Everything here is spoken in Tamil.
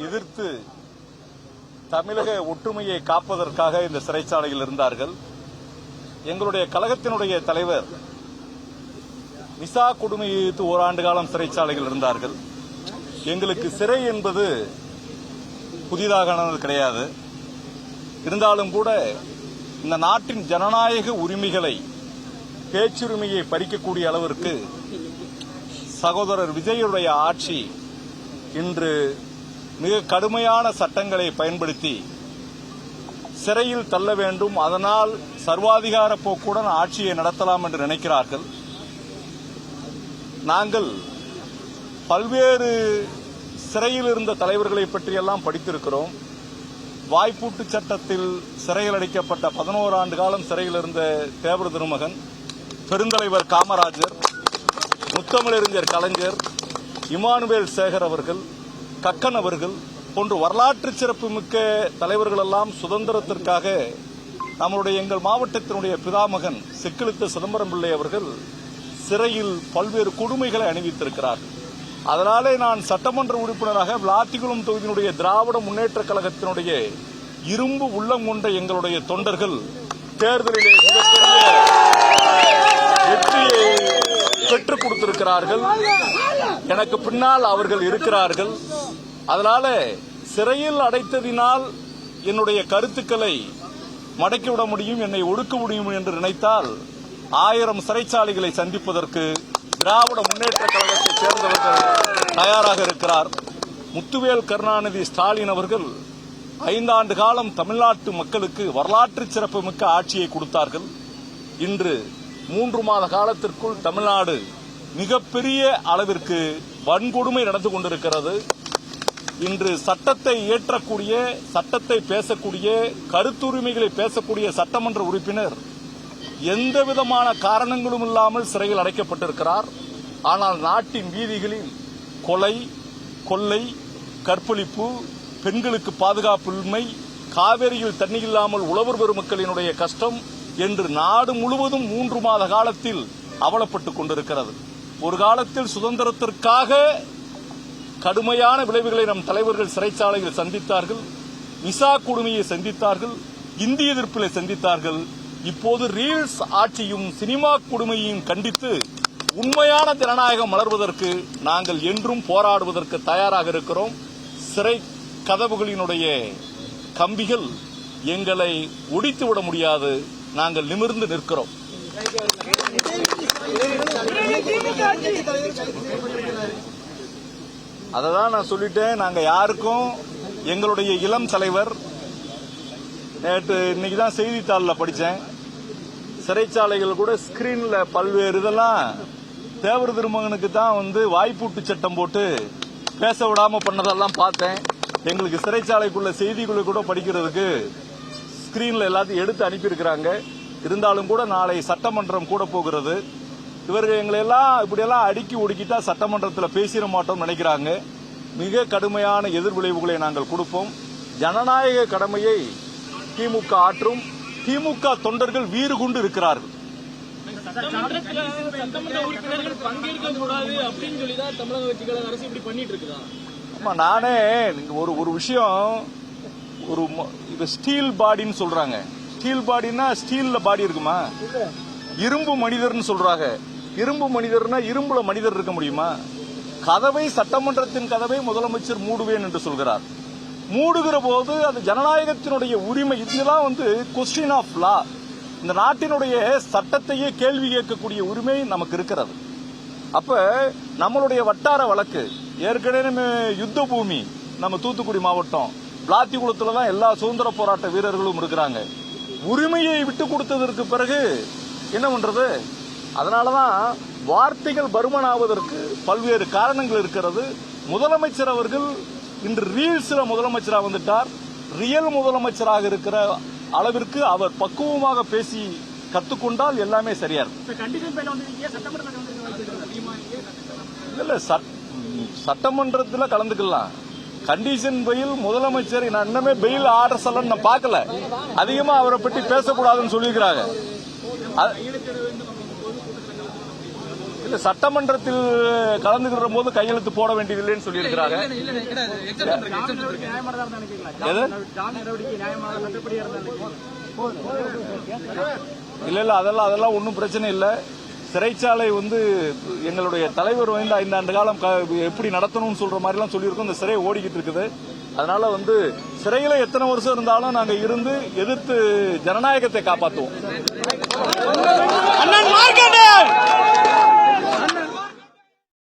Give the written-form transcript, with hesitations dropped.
எதிர்த்து தமிழக ஒற்றுமையை காப்பதற்காக இந்த சிறைச்சாலையில் இருந்தார்கள். எங்களுடைய கழகத்தினுடைய தலைவர் மிசா கொடுமை எதிர்த்து ஓராண்டு காலம் சிறைச்சாலையில் இருந்தார்கள். எங்களுக்கு சிறை என்பது புதிதானது கிடையாது. இருந்தாலும் கூட இந்த நாட்டின் ஜனநாயக உரிமைகளை, பேச்சுரிமையை பறிக்கக்கூடிய அளவிற்கு சகோதரர் விஜயுடைய ஆட்சி இன்று மிக கடுமையான சட்டங்களை பயன்படுத்தி சிறையில் தள்ள வேண்டும், அதனால் சர்வாதிகார போக்குடன் ஆட்சியை நடத்தலாம் என்று நினைக்கிறார்கள். நாங்கள் பல்வேறு சிறையில் இருந்த தலைவர்களை பற்றியெல்லாம் படித்திருக்கிறோம். வாய்ப்பூட்டு சட்டத்தில் சிறையில் அடைக்கப்பட்ட 11 ஆண்டு காலம் சிறையில் இருந்த தேவர் திருமகன், பெருந்தலைவர் காமராஜர், முத்தமிழறிஞர் கலைஞர், இமானுவேல் சேகர் அவர்கள், கக்கன் அவர்கள் போன்ற வரலாற்று சிறப்புமிக்க தலைவர்கள் எல்லாம் சுதந்திரத்திற்காக நம்முடைய எங்கள் மாவட்டத்தினுடைய பிதாமகன் செக்கிழுத்த சிதம்பரம் பிள்ளை அவர்கள் சிறையில் பல்வேறு கொடுமைகளை அணிவித்திருக்கிறார்கள். அதனாலே நான் சட்டமன்ற உறுப்பினராக விளாத்திகுளம் தொகுதியினுடைய திராவிட முன்னேற்ற கழகத்தினுடைய இரும்பு உள்ளம் கொண்ட எங்களுடைய தொண்டர்கள் தேர்தலிலே மிகப்பெரிய வெற்றியை பெற்றுக் கொடுத்திருக்கிறார்கள். எனக்கு பின்னால் அவர்கள் இருக்கிறார்கள். அதனால சிறையில் அடைத்ததினால் என்னுடைய கருத்துக்களை மடக்கிவிட முடியும், என்னை ஒடுக்க முடியும் என்று நினைத்தால் 1000 சிறைச்சாலைகளை சந்திப்பதற்கு திராவிட முன்னேற்ற கழகத்தை சேர்ந்தவர்கள் தயாராக இருக்கிறார். முத்துவேல் கருணாநிதி ஸ்டாலின் அவர்கள் 5 ஆண்டு காலம் தமிழ்நாட்டு மக்களுக்கு வரலாற்று சிறப்புமிக்க ஆட்சியை கொடுத்தார்கள். இன்று 3 மாத காலத்திற்குள் தமிழ்நாடு மிகப்பெரிய அளவிற்கு வன்கொடுமை நடந்து கொண்டிருக்கிறது. இன்று சட்டத்தை இயற்றக்கூடிய, சட்டத்தை பேசக்கூடிய, கருத்துரிமைகளை பேசக்கூடிய சட்டமன்ற உறுப்பினர் எந்தவிதமான காரணங்களும் இல்லாமல் சிறையில் அடைக்கப்பட்டிருக்கிறார். ஆனால் நாட்டின் வீதிகளில் கொலை, கொள்ளை, கற்பழிப்பு, பெண்களுக்கு பாதுகாப்பின்மை, காவிரியில் தண்ணி இல்லாமல் உழவர் பெருமக்களினுடைய கஷ்டம் என்று நாடு முழுவதும் 3 மாத காலத்தில் அவலப்பட்டுக் கொண்டிருக்கிறது. ஒரு காலத்தில் சுதந்திரத்திற்காக கடுமையான விளைவுகளை நம் தலைவர்கள் சிறைச்சாலையில் சந்தித்தார்கள், மிசா கொடுமையை சந்தித்தார்கள், இந்திய எதிர்ப்பிலை சந்தித்தார்கள். இப்போது ரீல்ஸ் ஆட்சியும் சினிமா கொடுமையையும் கண்டித்து உண்மையான ஜனநாயகம் மலர்வதற்கு நாங்கள் என்றும் போராடுவதற்கு தயாராக இருக்கிறோம். சிறை கதவுகளினுடைய கம்பிகள் எங்களை ஒடித்துவிட முடியாது. நாங்கள் நிமிர்ந்து நிற்கிறோம். அததான் நான் சொல்லிட்டேன். நாங்க யாருக்கும் எங்களுடைய இளம் தலைவர் நேற்று இன்னைக்குதான் செய்தித்தாளில் படித்தேன். சிறைச்சாலைகள் கூட ஸ்கிரீன்ல பல்வேறு இதெல்லாம் தேவர் திருமகனுக்கு தான் வாய்ப்பூட்டு சட்டம் போட்டு பேச விடாம பண்ணதெல்லாம் பார்த்தேன். எங்களுக்கு சிறைச்சாலைக்குள்ள செய்திகளை கூட படிக்கிறதுக்கு ஸ்கிரீன்ல எல்லாத்தையும் எடுத்து அனுப்பியிருக்கிறாங்க. இருந்தாலும் கூட நாளை சட்டமன்றம் கூட போகிறது. இவர்கள் எங்களை எல்லாம் இப்படியெல்லாம் அடுக்கி ஒடுக்கிட்டா சட்டமன்றத்தில் பேசிட மாட்டோம் நினைக்கிறாங்க. மிக கடுமையான எதிர்விளைவுகளை நாங்கள் கொடுப்போம். ஜனநாயக கடமையை திமுக ஆற்றும். திமுக தொண்டர்கள் வீறு கொண்டு இருக்கிறார்கள். ஆமா, நானே ஒரு விஷயம், ஒரு ஸ்டீல் பாடின்னு சொல்றாங்க. ஸ்டீல் பாடினா ஸ்டீல்ல பாடி இருக்குமா? இரும்பு மனிதர்னு சொல்றாங்க. இரும்பு மனிதர்னா இரும்புல மனிதர் இருக்க முடியுமா? கதவை, சட்டமன்றத்தின் கதவை முதலமைச்சர் மூடுவேன் என்று சொல்கிறார். மூடுகிற போது அது ஜனநாயகத்தினுடைய உரிமை. இதெல்லாம் கொஸ்டின் ஆஃப் லா. இந்த நாட்டினுடைய சட்டத்தையே கேள்வி கேட்கக்கூடிய உரிமை நமக்கு இருக்கிறது. அப்ப நம்மளுடைய வட்டார வழக்கு ஏற்கனவே யுத்த பூமி நம்ம தூத்துக்குடி மாவட்டம் விளாத்திகுளத்துல தான் எல்லா சுதந்திர போராட்ட வீரர்களும் இருக்கிறாங்க. உரிமையை விட்டு கொடுத்ததற்கு பிறகு என்ன பண்றது? அதனாலதான் வார்த்தைகள் பருமனாவதற்கு பல்வேறு காரணங்கள் இருக்கிறது. முதலமைச்சர் அவர்கள் இன்று ரீல்ஸ்ல முதலமைச்சராக வந்துட்டார். ரியல் முதலமைச்சராக இருக்கிற அளவிற்கு அவர் பக்குவமாக பேசி கத்துக்கொண்டால் எல்லாமே சரியா இருக்கும். இல்ல, சட்டமன்றத்தில் கலந்துக்கலாம். கண்டிஷன் பெயில் முதலமைச்சர் நான் இன்னமே பெயில் ஆர்டர் சொல்லணும் நான் பார்க்கல. அதிகமா அவரை பற்றி பேசக்கூடாதுன்னு சொல்லியிருக்கிறாங்க. இல்ல சட்டமன்றத்தில் கலந்துகிற போது கையெழுத்து போட வேண்டியதில்லைன்னு சொல்லியிருக்கிறாங்க. இல்ல இல்ல அதெல்லாம் ஒன்றும் பிரச்சனை இல்லை. சிறைச்சாலை எங்களுடைய தலைவர் 5 ஆண்டு காலம் எப்படி நடத்தணும்னு சொல்ற மாதிரி எல்லாம் சொல்லியிருக்கோம். இந்த சிறை ஓடிக்கிட்டு இருக்குது. அதனால சிறையில எத்தனை வருஷம் இருந்தாலும் நாங்க இருந்து எதிர்த்து ஜனநாயகத்தை காப்பாற்றுவோம்.